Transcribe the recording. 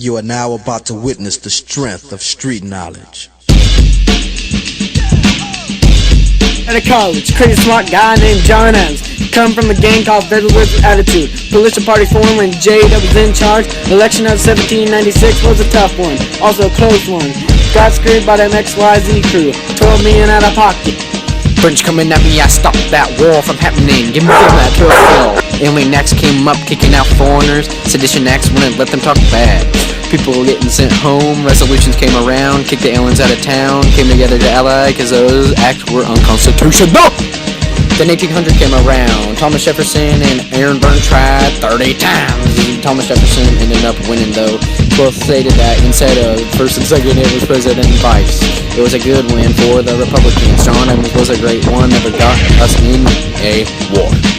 You are now about to witness the strength of street knowledge. At a college, crazy smart guy named John Adams. Come from a gang called Federal with Attitude. Coalition party formed when J.W. was in charge. Election of 1796 was a tough one, also a close one. Got screwed by them XYZ crew, 12 million out of pocket. French coming at me, I stopped that war from happening. Give me that kill kill. Alien acts came up, kicking out foreigners. Sedition acts wouldn't let them talk bad. People getting sent home, resolutions came around, kicked the aliens out of town, came together to ally, cause those acts were unconstitutional. Then 1800 came around, Thomas Jefferson and Aaron Burr tried 30 times. Thomas Jefferson ended up winning though. Both stated that instead of first and second it was president and vice. It was a good win for the Republicans. John Adams was a great one, never got us in a war.